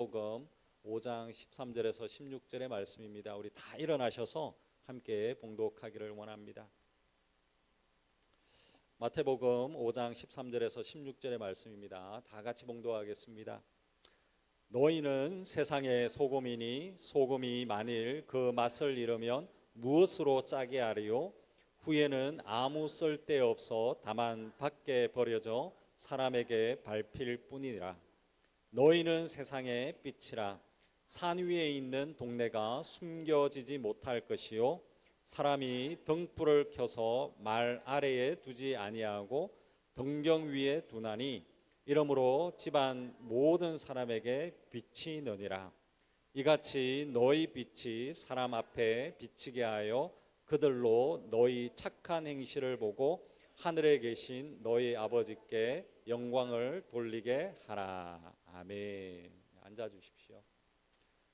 마태복음 5장 13절에서 16절의 말씀입니다. 우리 다 일어나셔서 함께 봉독하기를 원합니다. 마태복음 5장 13절에서 16절의 말씀입니다. 다 같이 봉독하겠습니다. 너희는 세상의 소금이니 소금이 만일 그 맛을 잃으면 무엇으로 짜게 하리요? 후에는 아무 쓸데없어 다만 밖에 버려져 사람에게 밟힐 뿐이라. 너희는 세상의 빛이라. 산 위에 있는 동네가 숨겨지지 못할 것이요 사람이 등불을 켜서 말 아래에 두지 아니하고 등경 위에 두나니 이러므로 집안 모든 사람에게 빛이 너니라. 이같이 너희 빛이 사람 앞에 비치게 하여 그들로 너희 착한 행실을 보고 하늘에 계신 너희 아버지께 영광을 돌리게 하라. 아멘. 앉아 주십시오.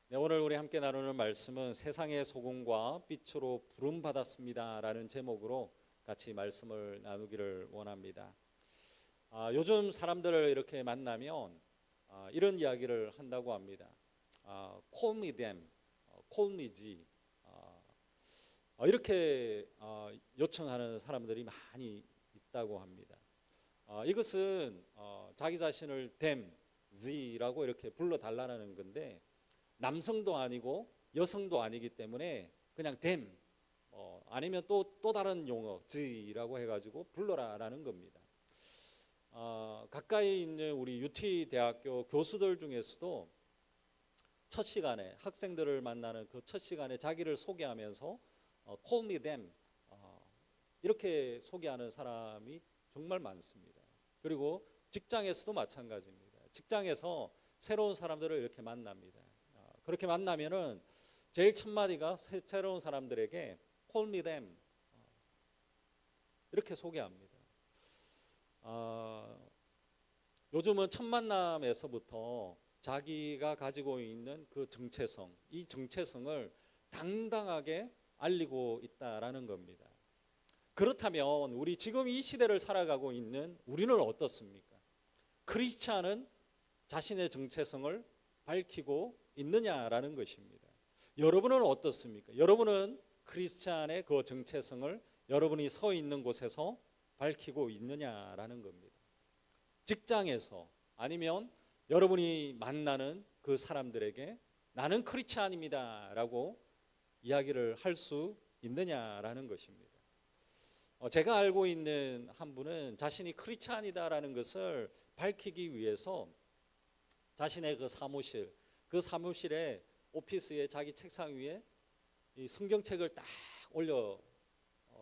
네, 오늘 우리 함께 나누는 말씀은 세상의 소금과 빛으로 부름 받았습니다 라는 제목으로 같이 말씀을 나누기를 원합니다. 요즘 사람들을 이렇게 만나면 이런 이야기를 한다고 합니다. Call me them, call me G. 이렇게 요청하는 사람들이 많이 있다고 합니다. 이것은 자기 자신을 them, Z라고 이렇게 불러달라는 건데 남성도 아니고 여성도 아니기 때문에 그냥 them 아니면 또 다른 용어 Z라고 해가지고 불러라라는 겁니다. 가까이 있는 우리 UT 대학교 교수들 중에서도 첫 시간에 학생들을 만나는 그 첫 시간에 자기를 소개하면서 call me them 이렇게 소개하는 사람이 정말 많습니다. 그리고 직장에서도 마찬가지입니다. 직장에서 새로운 사람들을 이렇게 만납니다. 그렇게 만나면은 제일 첫 마디가 새로운 사람들에게 call me them 이렇게 소개합니다. 요즘은 첫 만남에서부터 자기가 가지고 있는 그 정체성, 이 정체성을 당당하게 알리고 있다라는 겁니다. 그렇다면 우리 지금 이 시대를 살아가고 있는 우리는 어떻습니까? 크리스찬은 자신의 정체성을 밝히고 있느냐라는 것입니다. 여러분은 어떻습니까? 여러분은 크리스찬의 그 정체성을 여러분이 서 있는 곳에서 밝히고 있느냐라는 겁니다. 직장에서 아니면 여러분이 만나는 그 사람들에게 나는 크리스찬입니다 라고 이야기를 할 수 있느냐라는 것입니다. 제가 알고 있는 한 분은 자신이 크리스찬이다라는 것을 밝히기 위해서 자신의 그 사무실에 오피스에 자기 책상 위에 이 성경책을 딱 올려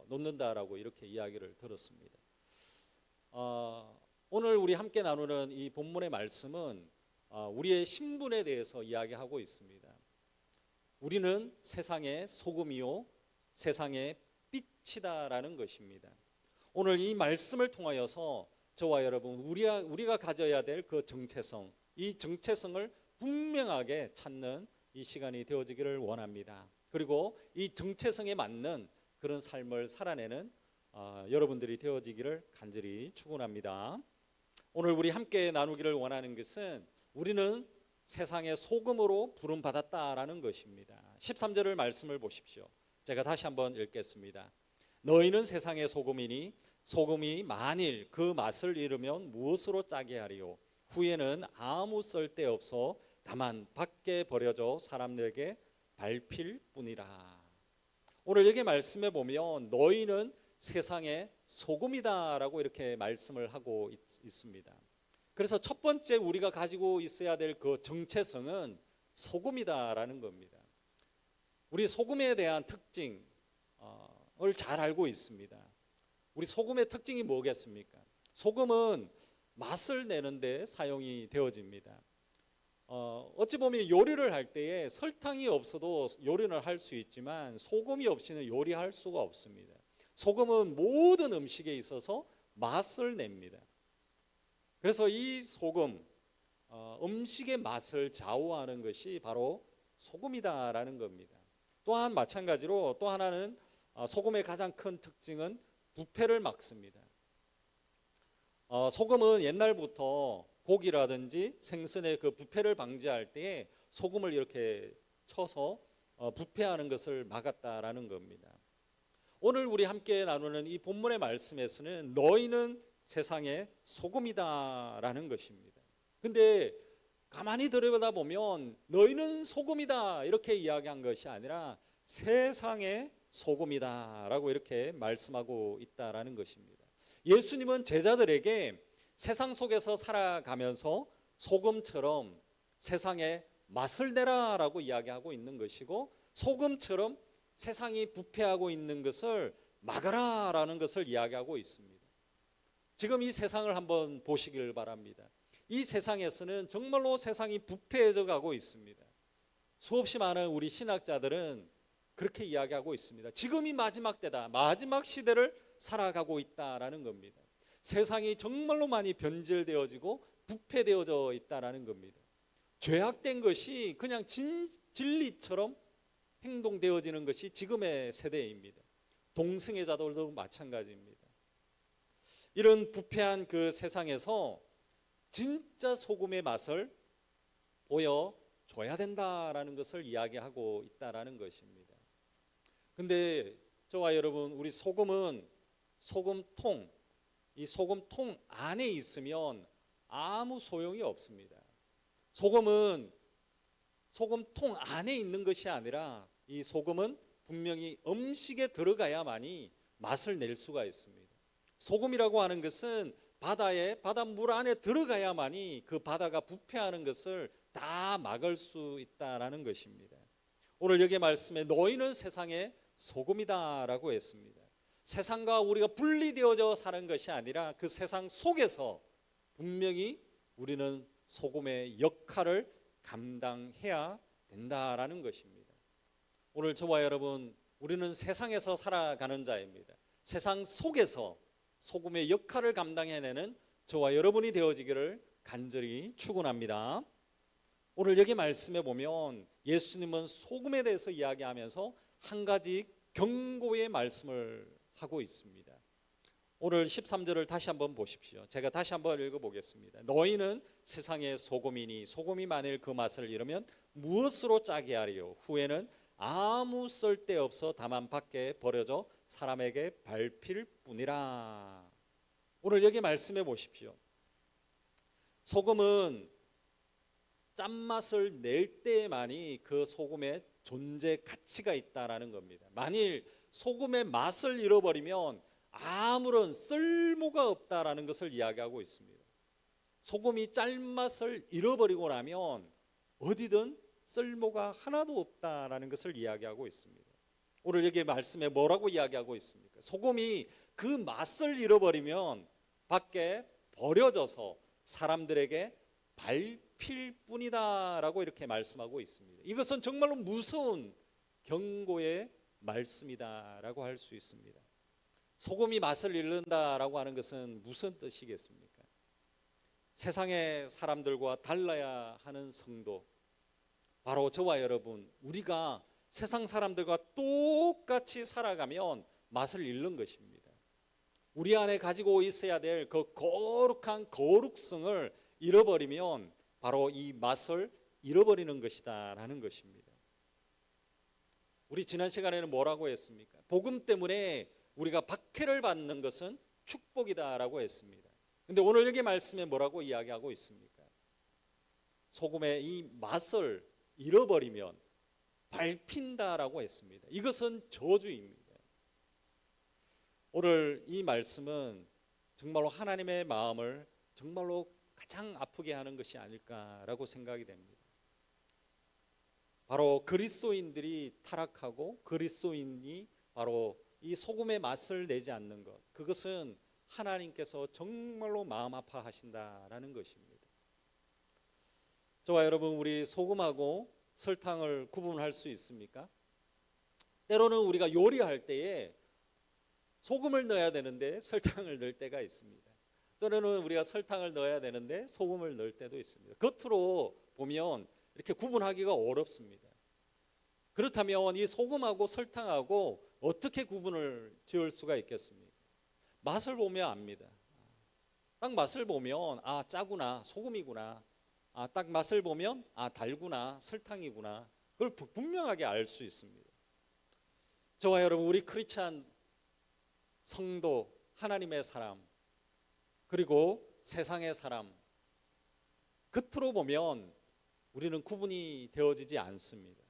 놓는다라고 이렇게 이야기를 들었습니다. 오늘 우리 함께 나누는 이 본문의 말씀은 우리의 신분에 대해서 이야기하고 있습니다. 우리는 세상의 소금이요 세상의 빛이다라는 것입니다. 오늘 이 말씀을 통하여서 저와 여러분 우리가 가져야 될 그 정체성, 이 정체성을 분명하게 찾는 이 시간이 되어지기를 원합니다. 그리고 이 정체성에 맞는 그런 삶을 살아내는 여러분들이 되어지기를 간절히 축원합니다. 오늘 우리 함께 나누기를 원하는 것은 우리는 세상의 소금으로 부름 받았다라는 것입니다. 13절을 말씀을 보십시오. 제가 다시 한번 읽겠습니다. 너희는 세상의 소금이니 소금이 만일 그 맛을 잃으면 무엇으로 짜게 하리요? 후에는 아무 쓸데없어 다만 밖에 버려져 사람들에게 밟힐 뿐이라. 오늘 여기 말씀에 보면 너희는 세상의 소금이다라고 이렇게 말씀을 하고 있습니다. 그래서 첫 번째 우리가 가지고 있어야 될 그 정체성은 소금이다라는 겁니다. 우리 소금에 대한 특징을 잘 알고 있습니다. 우리 소금의 특징이 뭐겠습니까? 소금은 맛을 내는데 사용이 되어집니다. 어찌 보면 요리를 할 때에 설탕이 없어도 요리를 할 수 있지만 소금이 없이는 요리할 수가 없습니다. 소금은 모든 음식에 있어서 맛을 냅니다. 그래서 이 소금, 음식의 맛을 좌우하는 것이 바로 소금이다라는 겁니다. 또한 마찬가지로 또 하나는 소금의 가장 큰 특징은 부패를 막습니다. 소금은 옛날부터 고기라든지 생선의 그 부패를 방지할 때에 소금을 이렇게 쳐서 부패하는 것을 막았다라는 겁니다. 오늘 우리 함께 나누는 이 본문의 말씀에서는 너희는 세상의 소금이다라는 것입니다. 근데 가만히 들여다보면 너희는 소금이다 이렇게 이야기한 것이 아니라 세상의 소금이다라고 이렇게 말씀하고 있다라는 것입니다. 예수님은 제자들에게 세상 속에서 살아가면서 소금처럼 세상에 맛을 내라라고 이야기하고 있는 것이고, 소금처럼 세상이 부패하고 있는 것을 막아라라는 것을 이야기하고 있습니다. 지금 이 세상을 한번 보시길 바랍니다. 이 세상에서는 정말로 세상이 부패해져 가고 있습니다. 수없이 많은 우리 신학자들은 그렇게 이야기하고 있습니다. 지금이 마지막 때다, 마지막 시대를 살아가고 있다라는 겁니다. 세상이 정말로 많이 변질되어지고 부패되어져 있다라는 겁니다. 죄악된 것이 그냥 진리처럼 행동되어지는 것이 지금의 세대입니다. 동성애자들도 마찬가지입니다. 이런 부패한 그 세상에서 진짜 소금의 맛을 보여줘야 된다라는 것을 이야기하고 있다라는 것입니다. 근데 저와 여러분, 우리 소금은 소금통, 이 소금통 안에 있으면 아무 소용이 없습니다. 소금은 소금통 안에 있는 것이 아니라 이 소금은 분명히 음식에 들어가야만이 맛을 낼 수가 있습니다. 소금이라고 하는 것은 바닷물 안에 들어가야만이 그 바다가 부패하는 것을 다 막을 수 있다라는 것입니다. 오늘 여기 말씀에 너희는 세상의 소금이다라고 했습니다. 세상과 우리가 분리되어져 사는 것이 아니라 그 세상 속에서 분명히 우리는 소금의 역할을 감당해야 된다라는 것입니다. 오늘 저와 여러분, 우리는 세상에서 살아가는 자입니다. 세상 속에서 소금의 역할을 감당해내는 저와 여러분이 되어지기를 간절히 축원합니다. 오늘 여기 말씀에 보면 예수님은 소금에 대해서 이야기하면서 한 가지 경고의 말씀을 하고 있습니다. 오늘 13절을 다시 한번 보십시오. 제가 다시 한번 읽어보겠습니다. 너희는 세상의 소금이니 소금이 만일 그 맛을 잃으면 무엇으로 짜게 하리요? 후에는 아무 쓸데없어 다만 밖에 버려져 사람에게 밟힐 뿐이라. 오늘 여기 말씀해 보십시오. 소금은 짠맛을 낼 때만이 그 소금의 존재 가치가 있다라는 겁니다. 만일 소금의 맛을 잃어버리면 아무런 쓸모가 없다라는 것을 이야기하고 있습니다. 소금이 짠맛을 잃어버리고 나면 어디든 쓸모가 하나도 없다라는 것을 이야기하고 있습니다. 오늘 여기 말씀에 뭐라고 이야기하고 있습니까? 소금이 그 맛을 잃어버리면 밖에 버려져서 사람들에게 밟힐 뿐이다라고 이렇게 말씀하고 있습니다. 이것은 정말로 무서운 경고의 말씀이다라고 할 수 있습니다. 소금이 맛을 잃는다라고 하는 것은 무슨 뜻이겠습니까? 세상의 사람들과 달라야 하는 성도, 바로 저와 여러분, 우리가 세상 사람들과 똑같이 살아가면 맛을 잃는 것입니다. 우리 안에 가지고 있어야 될 그 거룩한 거룩성을 잃어버리면 바로 이 맛을 잃어버리는 것이다라는 것입니다. 우리 지난 시간에는 뭐라고 했습니까? 복음 때문에 우리가 박해를 받는 것은 축복이다라고 했습니다. 근데 오늘 여기 말씀에 뭐라고 이야기하고 있습니까? 소금의 이 맛을 잃어버리면 밟힌다라고 했습니다. 이것은 저주입니다. 오늘 이 말씀은 정말로 하나님의 마음을 정말로 가장 아프게 하는 것이 아닐까라고 생각이 됩니다. 바로 그리스도인들이 타락하고 그리스도인이 바로 이 소금의 맛을 내지 않는 것, 그것은 하나님께서 정말로 마음 아파하신다라는 것입니다. 저와 여러분, 우리 소금하고 설탕을 구분할 수 있습니까? 때로는 우리가 요리할 때에 소금을 넣어야 되는데 설탕을 넣을 때가 있습니다. 때로는 우리가 설탕을 넣어야 되는데 소금을 넣을 때도 있습니다. 겉으로 보면 이렇게 구분하기가 어렵습니다. 그렇다면 이 소금하고 설탕하고 어떻게 구분을 지을 수가 있겠습니까? 맛을 보면 압니다. 딱 맛을 보면 아 짜구나, 소금이구나. 아 딱 맛을 보면 아 달구나, 설탕이구나. 그걸 분명하게 알 수 있습니다. 저와 여러분, 우리 크리스찬 성도, 하나님의 사람, 그리고 세상의 사람, 겉으로 보면 우리는 구분이 되어지지 않습니다.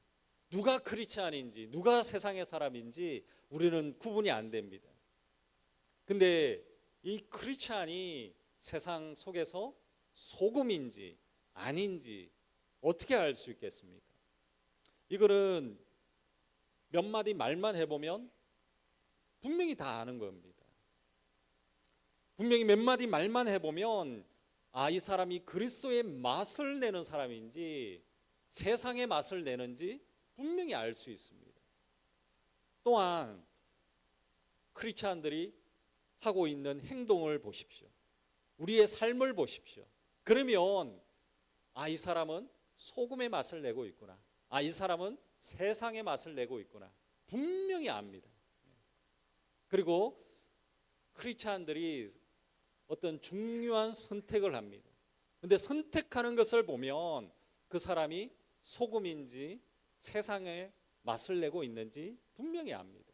누가 크리스찬인지 누가 세상의 사람인지 우리는 구분이 안 됩니다. 근데 이 크리스찬이 세상 속에서 소금인지 아닌지 어떻게 알 수 있겠습니까? 이거는 몇 마디 말만 해보면 분명히 다 아는 겁니다. 분명히 몇 마디 말만 해보면 아, 이 사람이 그리스도의 맛을 내는 사람인지 세상의 맛을 내는지 분명히 알 수 있습니다. 또한 크리스찬들이 하고 있는 행동을 보십시오. 우리의 삶을 보십시오. 그러면 아, 이 사람은 소금의 맛을 내고 있구나. 아, 이 사람은 세상의 맛을 내고 있구나. 분명히 압니다. 그리고 크리스찬들이 어떤 중요한 선택을 합니다. 근데 선택하는 것을 보면 그 사람이 소금인지 세상의 맛을 내고 있는지 분명히 압니다.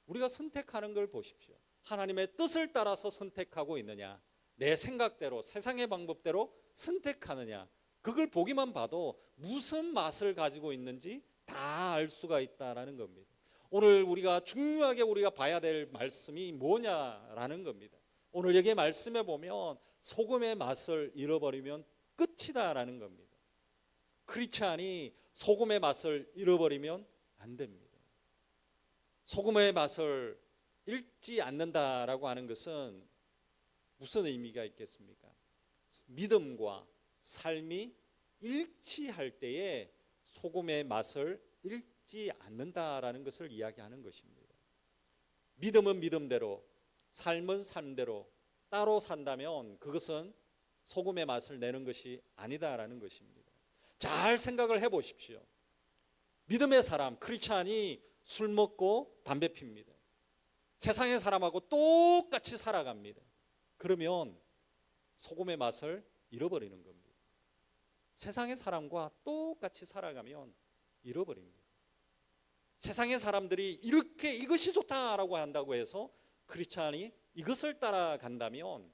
우리가 선택하는 걸 보십시오. 하나님의 뜻을 따라서 선택하고 있느냐, 내 생각대로 세상의 방법대로 선택하느냐, 그걸 보기만 봐도 무슨 맛을 가지고 있는지 다 알 수가 있다라는 겁니다. 오늘 우리가 중요하게 우리가 봐야 될 말씀이 뭐냐라는 겁니다. 오늘 여기 말씀에 보면 소금의 맛을 잃어버리면 끝이다라는 겁니다. 크리스찬이 소금의 맛을 잃어버리면 안 됩니다. 소금의 맛을 잃지 않는다라고 하는 것은 무슨 의미가 있겠습니까? 믿음과 삶이 일치할 때에 소금의 맛을 잃지 않는다라는 것을 이야기하는 것입니다. 믿음은 믿음대로, 삶은 삶대로 따로 산다면 그것은 소금의 맛을 내는 것이 아니다라는 것입니다. 잘 생각을 해보십시오. 믿음의 사람, 크리스찬이 술 먹고 담배 핍니다. 세상의 사람하고 똑같이 살아갑니다. 그러면 소금의 맛을 잃어버리는 겁니다. 세상의 사람과 똑같이 살아가면 잃어버립니다. 세상의 사람들이 이렇게 이것이 좋다라고 한다고 해서 크리스찬이 이것을 따라간다면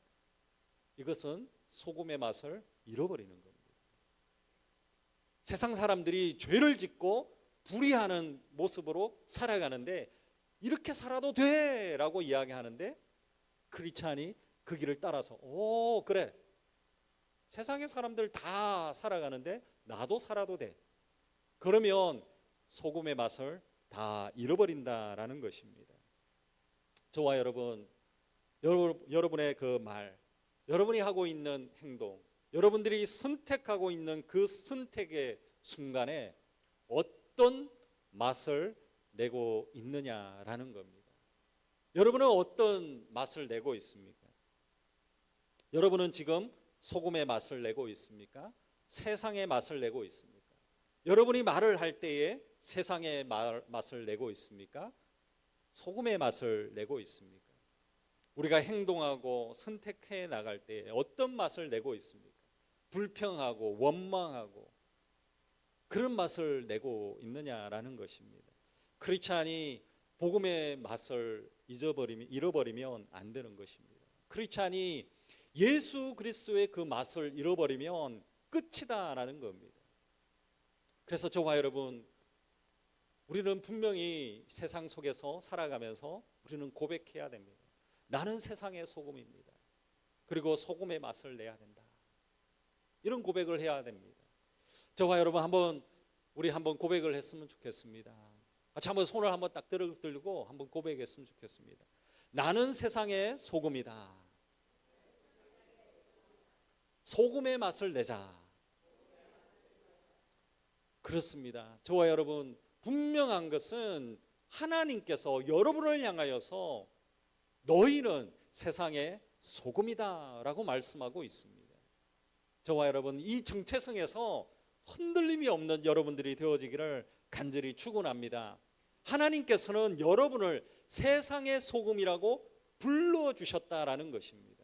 이것은 소금의 맛을 잃어버리는 겁니다. 세상 사람들이 죄를 짓고 불의하는 모습으로 살아가는데 이렇게 살아도 돼라고 이야기하는데 크리스찬이 그 길을 따라서 오 그래, 세상의 사람들 다 살아가는데 나도 살아도 돼. 그러면 소금의 맛을 다 잃어버린다라는 것입니다. 저와 여러분의 그 말, 여러분이 하고 있는 행동, 여러분들이 선택하고 있는 그 선택의 순간에 어떤 맛을 내고 있느냐라는 겁니다. 여러분은 어떤 맛을 내고 있습니까? 여러분은 지금 소금의 맛을 내고 있습니까? 세상의 맛을 내고 있습니까? 여러분이 말을 할 때에 세상의 맛을 내고 있습니까? 소금의 맛을 내고 있습니까? 우리가 행동하고 선택해 나갈 때 어떤 맛을 내고 있습니까? 불평하고 원망하고 그런 맛을 내고 있느냐라는 것입니다. 크리스찬이 복음의 맛을 잃어버리면 안 되는 것입니다. 크리스찬이 예수 그리스도의 그 맛을 잃어버리면 끝이다라는 겁니다. 그래서 저와 여러분, 우리는 분명히 세상 속에서 살아가면서 우리는 고백해야 됩니다. 나는 세상의 소금입니다. 그리고 소금의 맛을 내야 된다. 이런 고백을 해야 됩니다. 저와 여러분 우리 한번 고백을 했으면 좋겠습니다. 같이 한번 손을 한번 딱 들고 한번 고백했으면 좋겠습니다. 나는 세상의 소금이다. 소금의 맛을 내자. 그렇습니다. 저와 여러분, 분명한 것은 하나님께서 여러분을 향하여서 너희는 세상의 소금이다라고 말씀하고 있습니다. 저와 여러분, 이 정체성에서 흔들림이 없는 여러분들이 되어지기를 간절히 축원합니다. 하나님께서는 여러분을 세상의 소금이라고 불러주셨다라는 것입니다.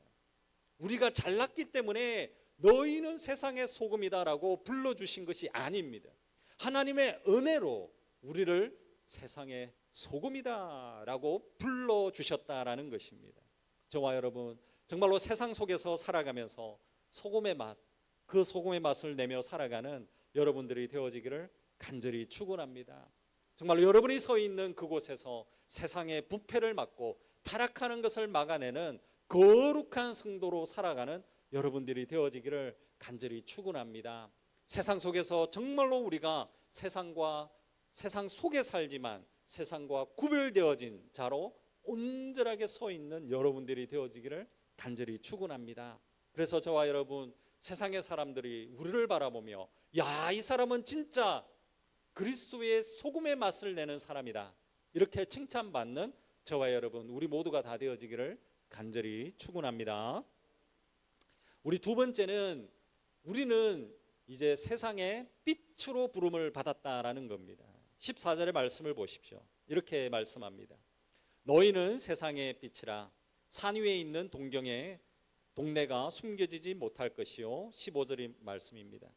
우리가 잘났기 때문에 너희는 세상의 소금이다라고 불러주신 것이 아닙니다. 하나님의 은혜로 우리를 세상의 소금이다라고 불러주셨다라는 것입니다. 저와 여러분 정말로 세상 속에서 살아가면서 소금의 맛, 그 소금의 맛을 내며 살아가는 여러분들이 되어지기를 간절히 축원합니다. 정말로 여러분이 서 있는 그곳에서 세상의 부패를 막고 타락하는 것을 막아내는 거룩한 성도로 살아가는 여러분들이 되어지기를 간절히 축원합니다. 세상 속에서 정말로 우리가 세상 속에 살지만 세상과 구별되어진 자로 온전하게 서 있는 여러분들이 되어지기를 간절히 축원합니다. 그래서 저와 여러분 세상의 사람들이 우리를 바라보며 야, 이 사람은 진짜 그리스도의 소금의 맛을 내는 사람이다, 이렇게 칭찬받는 저와 여러분 우리 모두가 다 되어지기를 간절히 축원합니다. 우리 두 번째는 우리는 이제 세상의 빛으로 부름을 받았다라는 겁니다. 14절의 말씀을 보십시오. 이렇게 말씀합니다. 너희는 세상의 빛이라. 산 위에 있는 동네가 숨겨지지 못할 것이요. 15절의 말씀입니다.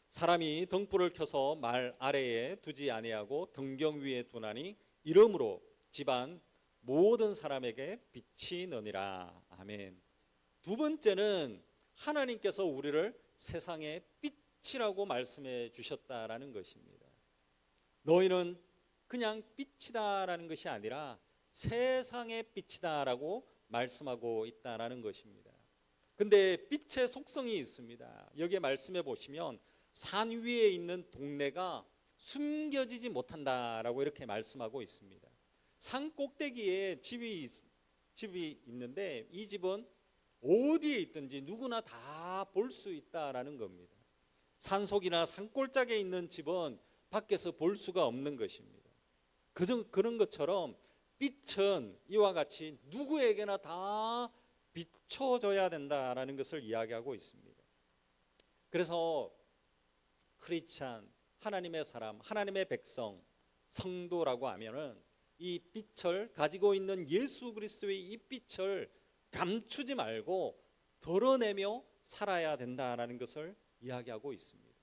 사람이 등불을 켜서 말 아래에 두지 아니하고 등경 위에 두나니 이러므로 집안 모든 사람에게 빛이 너니라. 아멘. 두 번째는 하나님께서 우리를 세상의 빛이라고 말씀해 주셨다라는 것입니다. 너희는 그냥 빛이다라는 것이 아니라 세상의 빛이다라고 말씀하고 있다라는 것입니다. 근데 빛의 속성이 있습니다. 여기에 말씀해 보시면 산 위에 있는 동네가 숨겨지지 못한다라고 이렇게 말씀하고 있습니다. 산 꼭대기에 집이 있는데 이 집은 어디에 있든지 누구나 다 볼 수 있다라는 겁니다. 산속이나 산골짜기에 있는 집은 밖에서 볼 수가 없는 것입니다. 그런 것처럼 빛은 이와 같이 누구에게나 다 비춰져야 된다라는 것을 이야기하고 있습니다. 그래서 크리스찬, 하나님의 사람, 하나님의 백성, 성도라고 하면은 이 빛을 가지고 있는 예수 그리스도의 이 빛을 감추지 말고 드러내며 살아야 된다라는 것을 이야기하고 있습니다.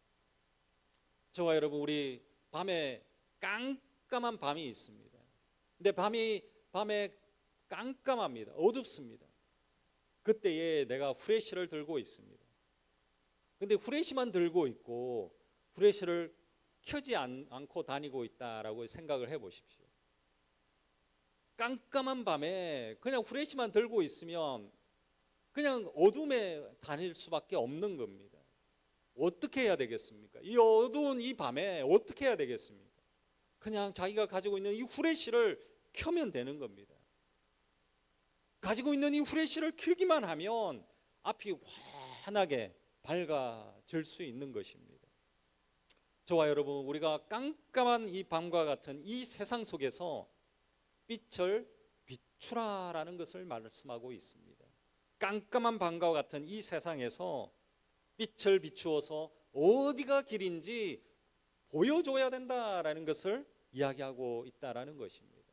저와 여러분 우리 밤에 깜깜한 밤이 있습니다. 근데 밤에 깜깜합니다. 어둡습니다. 그때에 내가 후레쉬를 들고 있습니다. 근데 후레쉬만 들고 있고 후레쉬를 켜지 않고 다니고 있다라고 생각을 해보십시오. 깜깜한 밤에 그냥 후레쉬만 들고 있으면 그냥 어둠에 다닐 수밖에 없는 겁니다. 어떻게 해야 되겠습니까? 이 어두운 이 밤에 어떻게 해야 되겠습니까? 그냥 자기가 가지고 있는 이 후레쉬를 켜면 되는 겁니다. 가지고 있는 이 후레쉬를 켜기만 하면 앞이 환하게 밝아질 수 있는 것입니다. 저와 여러분 우리가 깜깜한 이 밤과 같은 이 세상 속에서 빛을 비추라라는 것을 말씀하고 있습니다. 깜깜한 밤과 같은 이 세상에서 빛을 비추어서 어디가 길인지 보여줘야 된다라는 것을 이야기하고 있다라는 것입니다.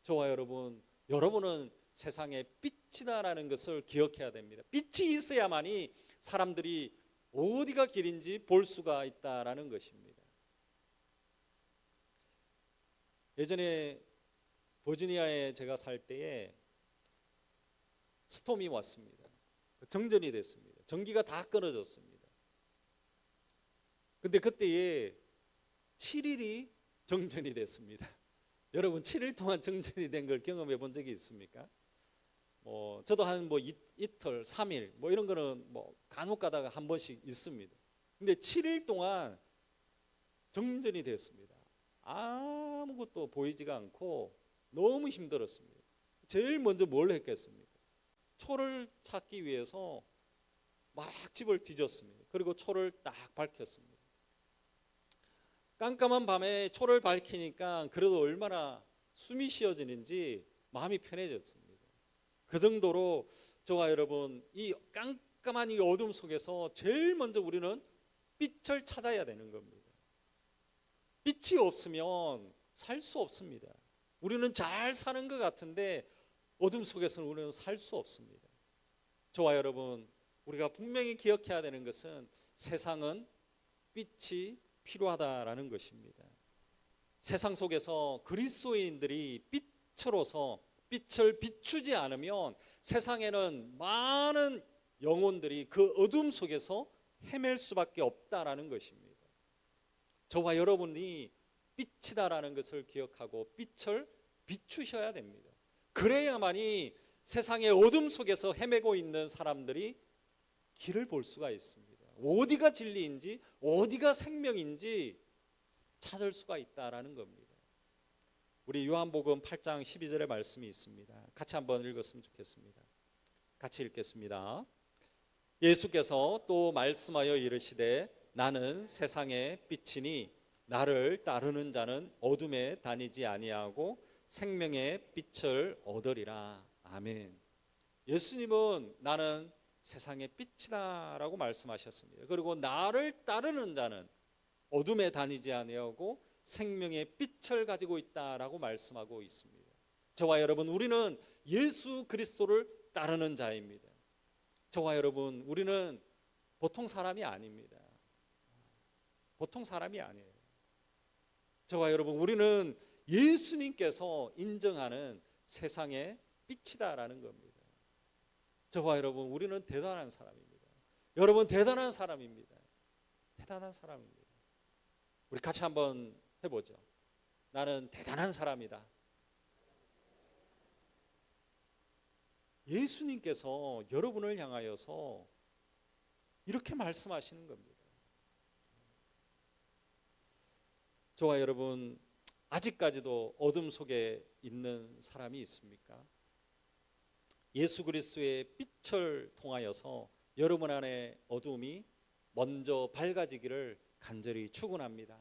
저와 여러분은 세상의 빛이다라는 것을 기억해야 됩니다. 빛이 있어야만이 사람들이 어디가 길인지 볼 수가 있다라는 것입니다. 예전에 버지니아에 제가 살 때에 스톰이 왔습니다. 정전이 됐습니다. 전기가 다 끊어졌습니다. 근데 그때에 7일이 정전이 됐습니다. 여러분 7일 동안 정전이 된 걸 경험해 본 적이 있습니까? 저도 한 이틀, 3일 이런 거는 간혹 가다가 한 번씩 있습니다. 근데 7일 동안 정전이 됐습니다. 아무것도 보이지가 않고 너무 힘들었습니다. 제일 먼저 뭘 했겠습니까? 초를 찾기 위해서 막 집을 뒤졌습니다. 그리고 초를 딱 밝혔습니다. 깜깜한 밤에 초를 밝히니까 그래도 얼마나 숨이 쉬어지는지 마음이 편해졌습니다. 그 정도로 저와 여러분 이 깜깜한 이 어둠 속에서 제일 먼저 우리는 빛을 찾아야 되는 겁니다. 빛이 없으면 살 수 없습니다. 우리는 잘 사는 것 같은데 어둠 속에서는 우리는 살 수 없습니다. 저와 여러분, 우리가 분명히 기억해야 되는 것은 세상은 빛이 필요하다라는 것입니다. 세상 속에서 그리스도인들이 빛으로서 빛을 비추지 않으면 세상에는 많은 영혼들이 그 어둠 속에서 헤맬 수밖에 없다라는 것입니다. 저와 여러분이 빛이다라는 것을 기억하고 빛을 비추셔야 됩니다. 그래야만이 세상의 어둠 속에서 헤매고 있는 사람들이 길을 볼 수가 있습니다. 어디가 진리인지 어디가 생명인지 찾을 수가 있다라는 겁니다. 우리 요한복음 8장 12절의 말씀이 있습니다. 같이 한번 읽었으면 좋겠습니다. 같이 읽겠습니다. 예수께서 또 말씀하여 이르시되 나는 세상의 빛이니 나를 따르는 자는 어둠에 다니지 아니하고 생명의 빛을 얻으리라. 아멘. 예수님은 나는 세상의 빛이다라고 말씀하셨습니다. 그리고 나를 따르는 자는 어둠에 다니지 아니하고 생명의 빛을 가지고 있다라고 말씀하고 있습니다. 저와 여러분, 우리는 예수 그리스도를 따르는 자입니다. 저와 여러분, 우리는 보통 사람이 아닙니다. 보통 사람이 아니에요. 저와 여러분, 우리는 예수님께서 인정하는 세상의 빛이다라는 겁니다. 저와 여러분, 우리는 대단한 사람입니다. 여러분, 대단한 사람입니다. 대단한 사람입니다. 우리 같이 한번 해보죠. 나는 대단한 사람이다. 예수님께서 여러분을 향하여서 이렇게 말씀하시는 겁니다. 저와 여러분, 아직까지도 어둠 속에 있는 사람이 있습니까? 예수 그리스도의 빛을 통하여서 여러분 안에 어둠이 먼저 밝아지기를 간절히 축원합니다.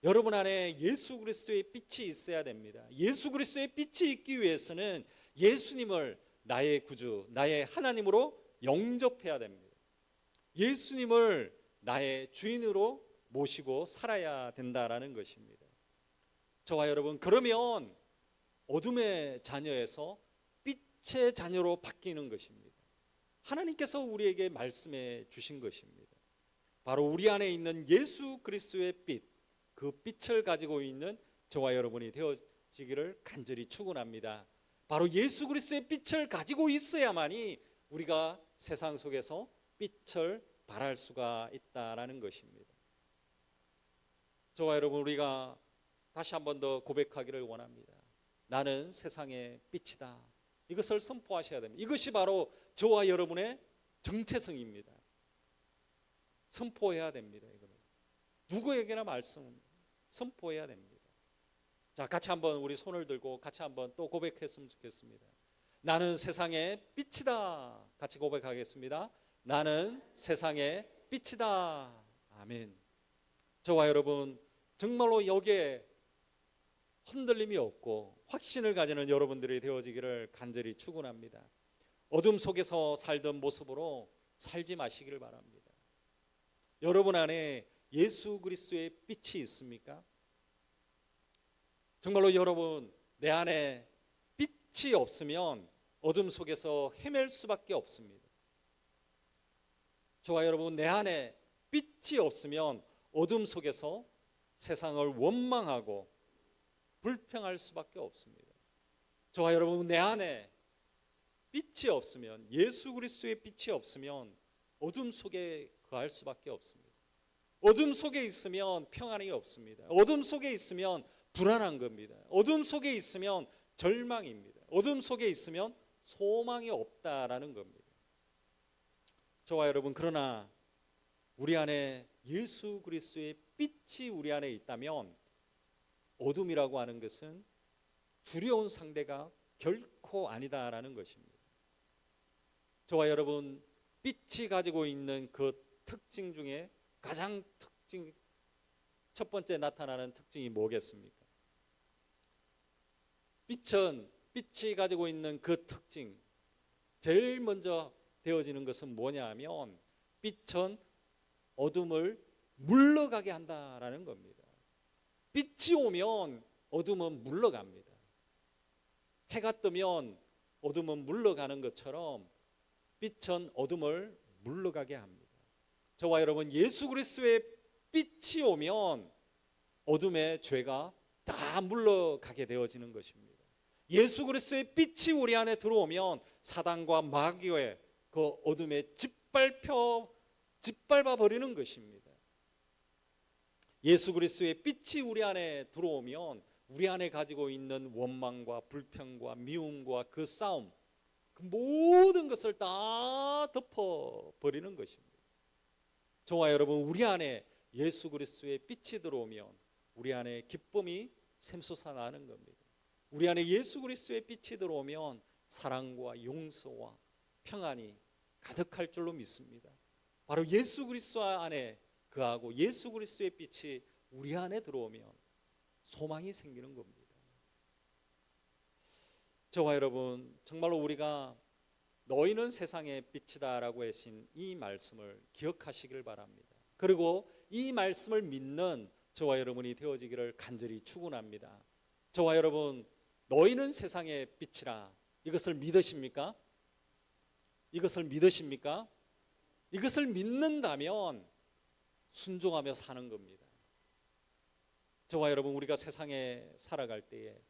여러분 안에 예수 그리스도의 빛이 있어야 됩니다. 예수 그리스도의 빛이 있기 위해서는 예수님을 나의 구주, 나의 하나님으로 영접해야 됩니다. 예수님을 나의 주인으로 모시고 살아야 된다라는 것입니다. 저와 여러분, 그러면 어둠의 자녀에서 빛의 자녀로 바뀌는 것입니다. 하나님께서 우리에게 말씀해 주신 것입니다. 바로 우리 안에 있는 예수 그리스도의 빛, 그 빛을 가지고 있는 저와 여러분이 되어지기를 간절히 축원합니다. 바로 예수 그리스도의 빛을 가지고 있어야만이 우리가 세상 속에서 빛을 발할 수가 있다라는 것입니다. 저와 여러분, 우리가 다시 한 번 더 고백하기를 원합니다. 나는 세상의 빛이다. 이것을 선포하셔야 됩니다. 이것이 바로 저와 여러분의 정체성입니다. 선포해야 됩니다. 이거는 누구에게나 선포해야 됩니다. 자, 같이 한번 우리 손을 들고 같이 한번 또 고백했으면 좋겠습니다. 나는 세상의 빛이다. 같이 고백하겠습니다. 나는 세상의 빛이다. 아멘. 저와 여러분, 정말로 여기에 흔들림이 없고 확신을 가지는 여러분들이 되어지기를 간절히 축원합니다. 어둠 속에서 살던 모습으로 살지 마시기를 바랍니다. 여러분 안에 예수 그리스도의 빛이 있습니까? 정말로 여러분, 내 안에 빛이 없으면 어둠 속에서 헤맬 수밖에 없습니다. 저와 여러분, 내 안에 빛이 없으면 어둠 속에서 세상을 원망하고 불평할 수밖에 없습니다. 저와 여러분, 내 안에 빛이 없으면, 예수 그리스도의 빛이 없으면 어둠 속에 거할 수밖에 없습니다. 어둠 속에 있으면 평안이 없습니다. 어둠 속에 있으면 불안한 겁니다. 어둠 속에 있으면 절망입니다. 어둠 속에 있으면 소망이 없다라는 겁니다. 저와 여러분, 그러나 우리 안에 예수 그리스도의 빛이 우리 안에 있다면 어둠이라고 하는 것은 두려운 상대가 결코 아니다라는 것입니다. 저와 여러분, 빛이 가지고 있는 그 특징 중에 가장 첫 번째 나타나는 특징이 뭐겠습니까? 빛이 가지고 있는 그 특징, 제일 먼저 되어지는 것은 뭐냐 하면 빛은 어둠을 물러가게 한다라는 겁니다. 빛이 오면 어둠은 물러갑니다. 해가 뜨면 어둠은 물러가는 것처럼 빛은 어둠을 물러가게 합니다. 저와 여러분, 예수 그리스도의 빛이 오면 어둠의 죄가 다 물러가게 되어지는 것입니다. 예수 그리스도의 빛이 우리 안에 들어오면 사단과 마귀의 그 어둠에 짓밟아 버리는 것입니다. 예수 그리스도의 빛이 우리 안에 들어오면 우리 안에 가지고 있는 원망과 불평과 미움과 그 싸움, 그 모든 것을 다 덮어 버리는 것입니다. 저와 여러분, 우리 안에 예수 그리스도의 빛이 들어오면 우리 안에 기쁨이 샘솟아나는 겁니다. 우리 안에 예수 그리스도의 빛이 들어오면 사랑과 용서와 평안이 가득할 줄로 믿습니다. 바로 예수 그리스도 안에 그하고 예수 그리스도의 빛이 우리 안에 들어오면 소망이 생기는 겁니다. 저와 여러분, 정말로 우리가 너희는 세상의 빛이다라고 하신 이 말씀을 기억하시길 바랍니다. 그리고 이 말씀을 믿는 저와 여러분이 되어지기를 간절히 축원합니다. 저와 여러분, 너희는 세상의 빛이라, 이것을 믿으십니까? 이것을 믿으십니까? 이것을 믿는다면 순종하며 사는 겁니다. 저와 여러분, 우리가 세상에 살아갈 때에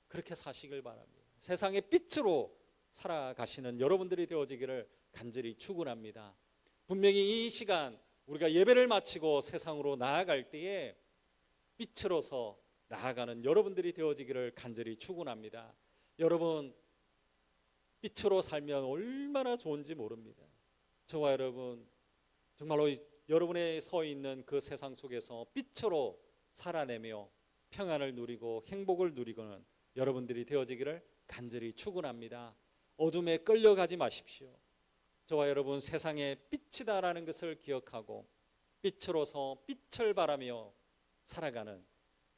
그렇게 사시길 바랍니다. 세상의 빛으로 살아가시는 여러분들이 되어지기를 간절히 축원합니다. 분명히 이 시간 우리가 예배를 마치고 세상으로 나아갈 때에 빛으로서 나아가는 여러분들이 되어지기를 간절히 축원합니다. 여러분, 빛으로 살면 얼마나 좋은지 모릅니다. 저와 여러분, 정말로 여러분의 서 있는 그 세상 속에서 빛으로 살아내며 평안을 누리고 행복을 누리고는 여러분들이 되어지기를 간절히 축원합니다. 어둠에 끌려가지 마십시오. 저와 여러분, 세상의 빛이다라는 것을 기억하고 빛으로서 빛을 바라며 살아가는,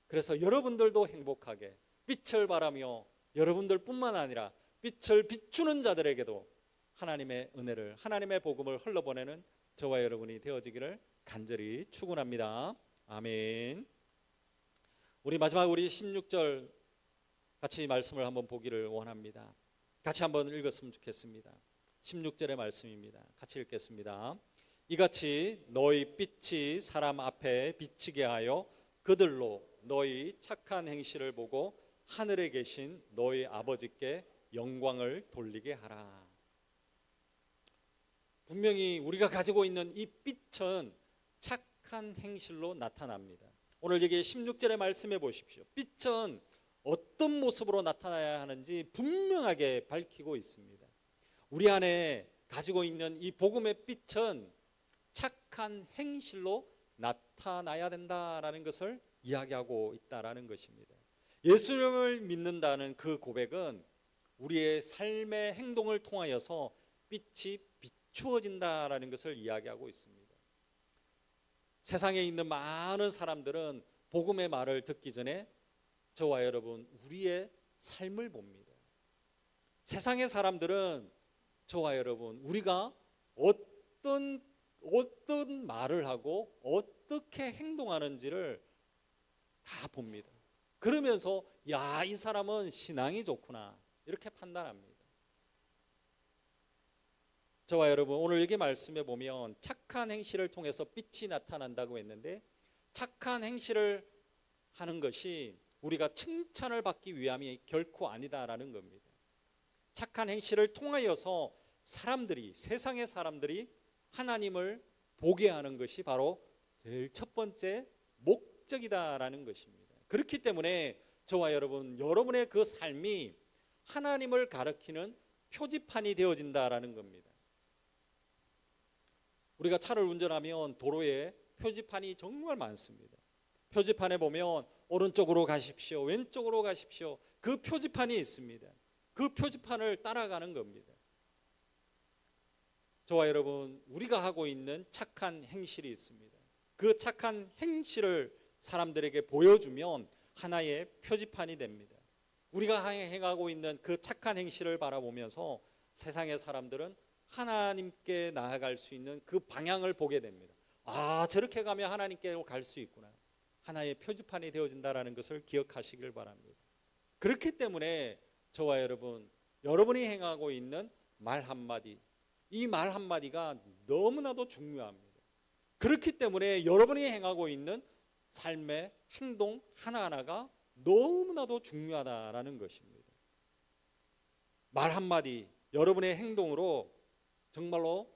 그래서 여러분들도 행복하게 빛을 바라며 여러분들뿐만 아니라 빛을 비추는 자들에게도 하나님의 은혜를, 하나님의 복음을 흘러보내는 저와 여러분이 되어지기를 간절히 축원합니다. 아멘. 우리 마지막 16절 같이 말씀을 한번 보기를 원합니다. 같이 한번 읽었으면 좋겠습니다. 16절의 말씀입니다. 같이 읽겠습니다. 이같이 너희 빛이 사람 앞에 비치게 하여 그들로 너희 착한 행실을 보고 하늘에 계신 너희 아버지께 영광을 돌리게 하라. 분명히 우리가 가지고 있는 이 빛은 착한 행실로 나타납니다. 오늘 여기 16절의 말씀해 보십시오. 빛은 어떤 모습으로 나타나야 하는지 분명하게 밝히고 있습니다. 우리 안에 가지고 있는 이 복음의 빛은 착한 행실로 나타나야 된다라는 것을 이야기하고 있다라는 것입니다. 예수님을 믿는다는 그 고백은 우리의 삶의 행동을 통하여서 빛이 비추어진다라는 것을 이야기하고 있습니다. 세상에 있는 많은 사람들은 복음의 말을 듣기 전에 저와 여러분, 우리의 삶을 봅니다. 세상의 사람들은 저와 여러분, 우리가 어떤 말을 하고 어떻게 행동하는지를 다 봅니다. 그러면서 야, 이 사람은 신앙이 좋구나, 이렇게 판단합니다. 저와 여러분, 오늘 여기 말씀에 보면 착한 행실을 통해서 빛이 나타난다고 했는데, 착한 행실을 하는 것이 우리가 칭찬을 받기 위함이 결코 아니다라는 겁니다. 착한 행실을 통하여서 사람들이, 세상의 사람들이 하나님을 보게 하는 것이 바로 제일 첫 번째 목적이다라는 것입니다. 그렇기 때문에 저와 여러분, 여러분의 그 삶이 하나님을 가리키는 표지판이 되어진다라는 겁니다. 우리가 차를 운전하면 도로에 표지판이 정말 많습니다. 표지판에 보면 오른쪽으로 가십시오, 왼쪽으로 가십시오, 그 표지판이 있습니다. 그 표지판을 따라가는 겁니다. 저와 여러분, 우리가 하고 있는 착한 행실이 있습니다. 그 착한 행실을 사람들에게 보여주면 하나의 표지판이 됩니다. 우리가 행하고 있는 그 착한 행실을 바라보면서 세상의 사람들은 하나님께 나아갈 수 있는 그 방향을 보게 됩니다. 아, 저렇게 가면 하나님께로 갈 수 있구나. 하나의 표지판이 되어진다라는 것을 기억하시길 바랍니다. 그렇기 때문에 저와 여러분, 여러분이 행하고 있는 말 한마디, 이 말 한마디가 너무나도 중요합니다. 그렇기 때문에 여러분이 행하고 있는 삶의 행동 하나하나가 너무나도 중요하다라는 것입니다. 말 한마디, 여러분의 행동으로 정말로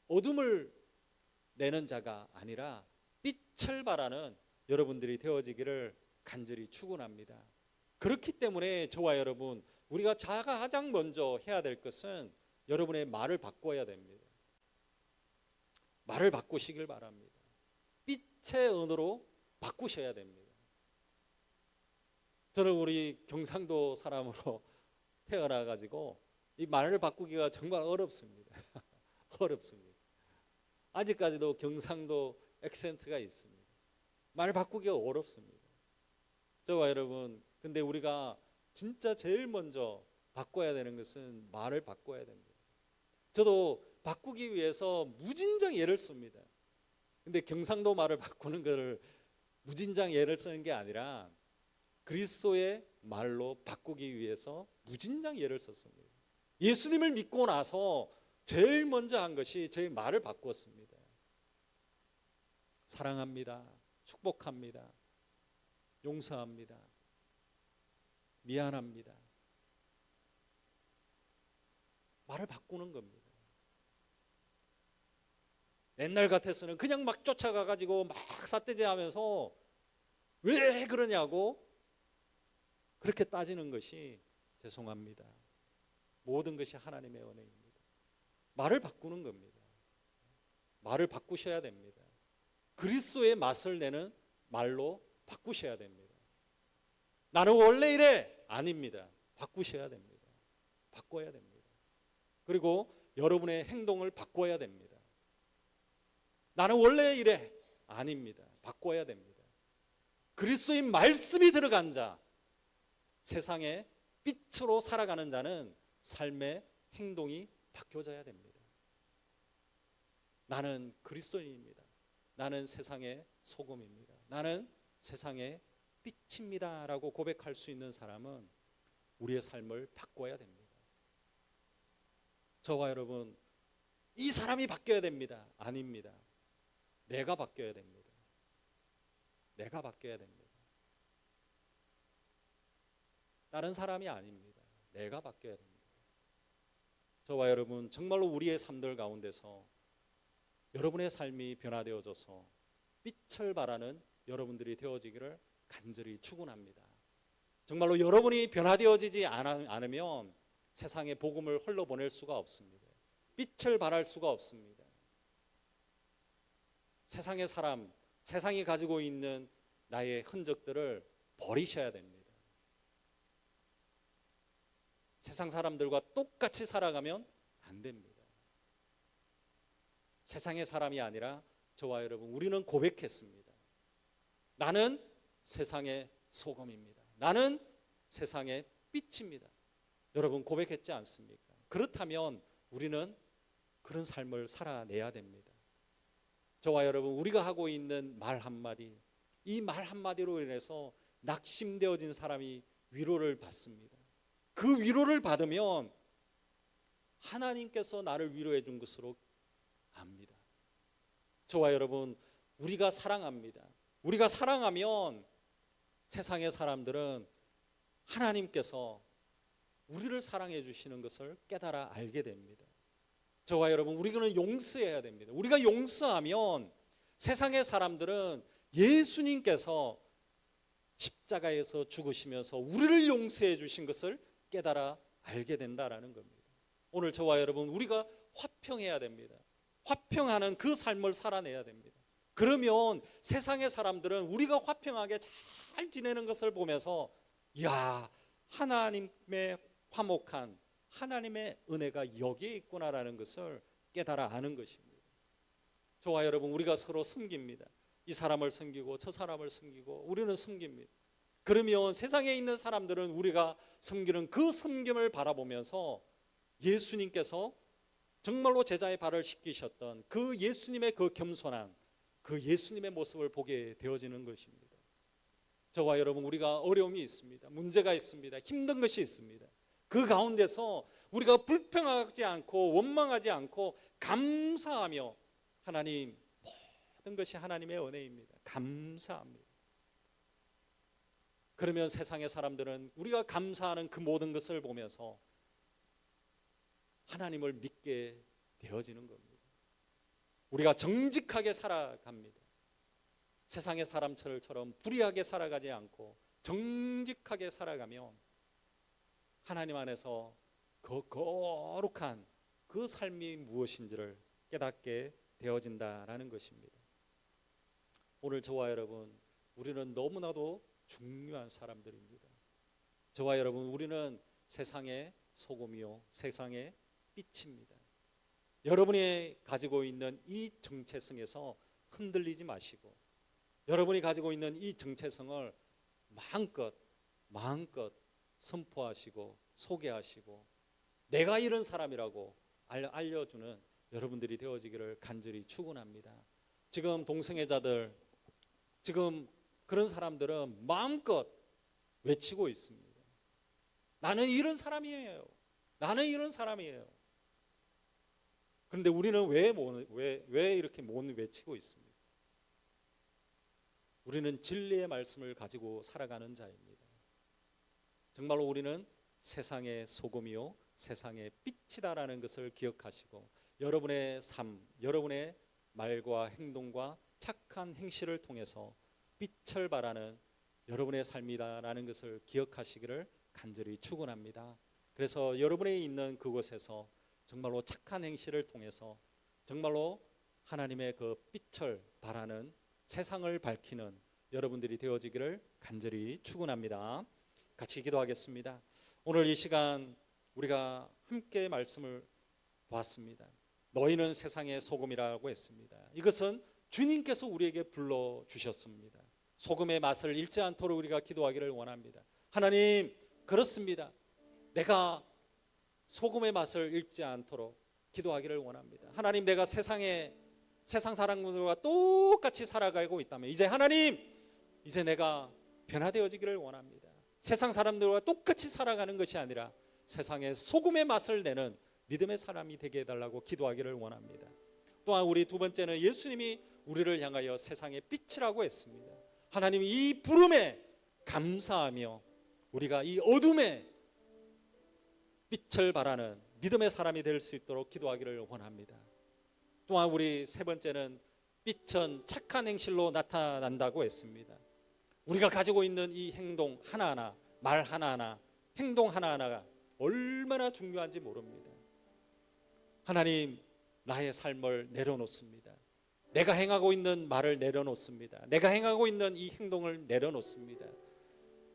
어둠을 내는 자가 아니라 빛을 발하는 여러분들이 되어지기를 간절히 축원합니다. 그렇기 때문에 저와 여러분, 우리가 가장 먼저 해야 될 것은 여러분의 말을 바꿔야 됩니다. 말을 바꾸시길 바랍니다. 빛의 언어로 바꾸셔야 됩니다. 저는 우리 경상도 사람으로 태어나가지고 이 말을 바꾸기가 정말 어렵습니다. 어렵습니다. 아직까지도 경상도 액센트가 있습니다. 말 바꾸기가 어렵습니다. 저와 여러분, 근데 우리가 진짜 제일 먼저 바꿔야 되는 것은 말을 바꿔야 됩니다. 저도 바꾸기 위해서 무진장 예를 씁니다. 근데 경상도 말을 바꾸는 것을 무진장 예를 쓰는 게 아니라 그리스도의 말로 바꾸기 위해서 무진장 예를 썼습니다. 예수님을 믿고 나서 제일 먼저 한 것이 제 말을 바꿨습니다. 사랑합니다. 축복합니다. 용서합니다. 미안합니다. 말을 바꾸는 겁니다. 옛날 같았으면 그냥 막 쫓아가가지고 막 삿대질하면서 왜 그러냐고 그렇게 따지는 것이 죄송합니다. 모든 것이 하나님의 은혜입니다. 말을 바꾸는 겁니다. 말을 바꾸셔야 됩니다. 그리스도의 맛을 내는 말로 바꾸셔야 됩니다. 나는 원래 이래 아닙니다. 바꾸셔야 됩니다. 바꿔야 됩니다. 그리고 여러분의 행동을 바꿔야 됩니다. 나는 원래 이래 아닙니다. 바꿔야 됩니다. 그리스도의 말씀이 들어간 자, 세상의 빛으로 살아가는 자는 삶의 행동이 바뀌어져야 됩니다. 나는 그리스도인입니다. 나는 세상의 소금입니다. 나는 세상의 빛입니다 라고 고백할 수 있는 사람은 우리의 삶을 바꿔야 됩니다. 저와 여러분, 이 사람이 바뀌어야 됩니다. 아닙니다. 내가 바뀌어야 됩니다. 내가 바뀌어야 됩니다. 다른 사람이 아닙니다. 내가 바뀌어야 됩니다. 저와 여러분, 정말로 우리의 삶들 가운데서 여러분의 삶이 변화되어져서 빛을 발하는 여러분들이 되어지기를 간절히 축원합니다. 정말로 여러분이 변화되어지지 않으면 세상에 복음을 흘러보낼 수가 없습니다. 빛을 발할 수가 없습니다. 세상의 사람, 세상이 가지고 있는 나의 흔적들을 버리셔야 됩니다. 세상 사람들과 똑같이 살아가면 안 됩니다. 세상의 사람이 아니라 저와 여러분, 우리는 고백했습니다. 나는 세상의 소금입니다. 나는 세상의 빛입니다. 여러분 고백했지 않습니까? 그렇다면 우리는 그런 삶을 살아내야 됩니다. 저와 여러분, 우리가 하고 있는 말 한마디, 이 말 한마디로 인해서 낙심되어진 사람이 위로를 받습니다. 그 위로를 받으면 하나님께서 나를 위로해 준 것으로 압니다. 저와 여러분, 우리가 사랑합니다. 우리가 사랑하면 세상의 사람들은 하나님께서 우리를 사랑해 주시는 것을 깨달아 알게 됩니다. 저와 여러분, 우리는 용서해야 됩니다. 우리가 용서하면 세상의 사람들은 예수님께서 십자가에서 죽으시면서 우리를 용서해 주신 것을 깨달아 알게 된다라는 겁니다. 오늘 저와 여러분, 우리가 화평해야 됩니다. 화평하는 그 삶을 살아내야 됩니다. 그러면 세상의 사람들은 우리가 화평하게 잘 지내는 것을 보면서 야, 하나님의 화목한 하나님의 은혜가 여기에 있구나라는 것을 깨달아 아는 것입니다. 저와 여러분, 우리가 서로 섬깁니다. 이 사람을 섬기고 저 사람을 섬기고 우리는 섬깁니다. 그러면 세상에 있는 사람들은 우리가 섬기는 그 섬김을 바라보면서 예수님께서 정말로 제자의 발을 씻기셨던 그 예수님의 그 겸손한 그 예수님의 모습을 보게 되어지는 것입니다. 저와 여러분, 우리가 어려움이 있습니다. 문제가 있습니다. 힘든 것이 있습니다. 그 가운데서 우리가 불평하지 않고 원망하지 않고 감사하며, 하나님, 모든 것이 하나님의 은혜입니다. 감사합니다. 그러면 세상의 사람들은 우리가 감사하는 그 모든 것을 보면서 하나님을 믿게 되어지는 겁니다. 우리가 정직하게 살아갑니다. 세상의 사람들처럼 불의하게 살아가지 않고 정직하게 살아가면 하나님 안에서 그 거룩한 그 삶이 무엇인지를 깨닫게 되어진다라는 것입니다. 오늘 저와 여러분, 우리는 너무나도 중요한 사람들입니다. 저와 여러분, 우리는 세상의 소금이요 세상의 빛입니다. 여러분이 가지고 있는 이 정체성에서 흔들리지 마시고, 여러분이 가지고 있는 이 정체성을 마음껏 선포하시고 소개하시고 내가 이런 사람이라고 알려주는 여러분들이 되어지기를 간절히 축원합니다. 지금 동성애자들, 지금 그런 사람들은 마음껏 외치고 있습니다. 나는 이런 사람이에요. 나는 이런 사람이에요. 그런데 우리는 왜 이렇게 못 외치고 있습니까? 우리는 진리의 말씀을 가지고 살아가는 자입니다. 정말로 우리는 세상의 소금이요 세상의 빛이다라는 것을 기억하시고, 여러분의 삶, 여러분의 말과 행동과 착한 행실을 통해서 빛을 발하는 여러분의 삶이다라는 것을 기억하시기를 간절히 축원합니다. 그래서 여러분이 있는 그곳에서 정말로 착한 행실을 통해서 정말로 하나님의 그 빛을 발하는, 세상을 밝히는 여러분들이 되어지기를 간절히 축원합니다. 같이 기도하겠습니다. 오늘 이 시간 우리가 함께 말씀을 보았습니다. 너희는 세상의 소금이라고 했습니다. 이것은 주님께서 우리에게 불러주셨습니다. 소금의 맛을 잃지 않도록 우리가 기도하기를 원합니다. 하나님, 그렇습니다. 내가 소금의 맛을 잃지 않도록 기도하기를 원합니다. 하나님, 내가 세상 사람들과 똑같이 살아가고 있다면 이제 내가 변화되어지기를 원합니다. 세상 사람들과 똑같이 살아가는 것이 아니라 세상의 소금의 맛을 내는 믿음의 사람이 되게 해달라고 기도하기를 원합니다. 또한 우리 두 번째는 예수님이 우리를 향하여 세상의 빛이라고 했습니다. 하나님, 이 부름에 감사하며 우리가 이 어둠에 빛을 발하는 믿음의 사람이 될 수 있도록 기도하기를 원합니다. 또한 우리 세 번째는 빛은 착한 행실로 나타난다고 했습니다. 우리가 가지고 있는 이 행동 하나하나, 말 하나하나, 행동 하나하나가 얼마나 중요한지 모릅니다. 하나님, 나의 삶을 내려놓습니다. 내가 행하고 있는 말을 내려놓습니다. 내가 행하고 있는 이 행동을 내려놓습니다.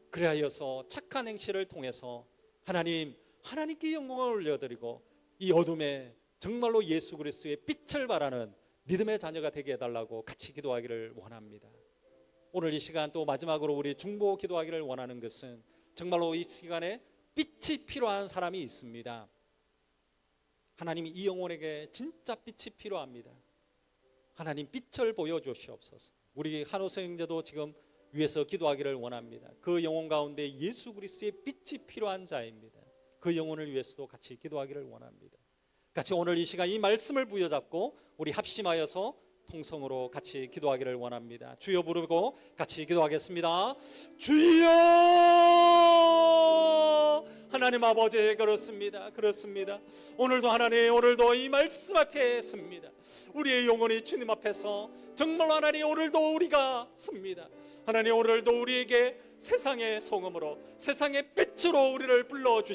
그리하여서 착한 행실을 통해서 하나님께 영광을 올려드리고 이 어둠에 정말로 예수 그리스도의 빛을 발하는 믿음의 자녀가 되게 해달라고 같이 기도하기를 원합니다. 오늘 이 시간 또 마지막으로 우리 중보 기도하기를 원하는 것은 정말로 이 시간에 빛이 필요한 사람이 있습니다. 하나님이 이 영혼에게 진짜 빛이 필요합니다. 하나님, 빛을 보여주시옵소서. 우리 한호성 형제도 지금 위에서 기도하기를 원합니다. 그 영혼 가운데 예수 그리스도의 빛이 필요한 자입니다. 그 영혼을 위해서도 같이 기도하기를 원합니다. 같이 오늘 이 시간 이 말씀을 부여잡고 우리 합심하여서 통성으로 같이 기도하기를 원합니다. 주여 부르고 같이 기도하겠습니다. 주여! 하나님 아버지, 그렇습니다. 오늘도 하나님, 오늘도 이 말씀 앞에 섭니다. 우리의 영혼이 주님 앞에서 정말 하나님, 오늘도 우리가 섭니다. 하나님, 오늘도 우리에게 세상의 소금으로, 세상의 빛으로 우리를 불러주시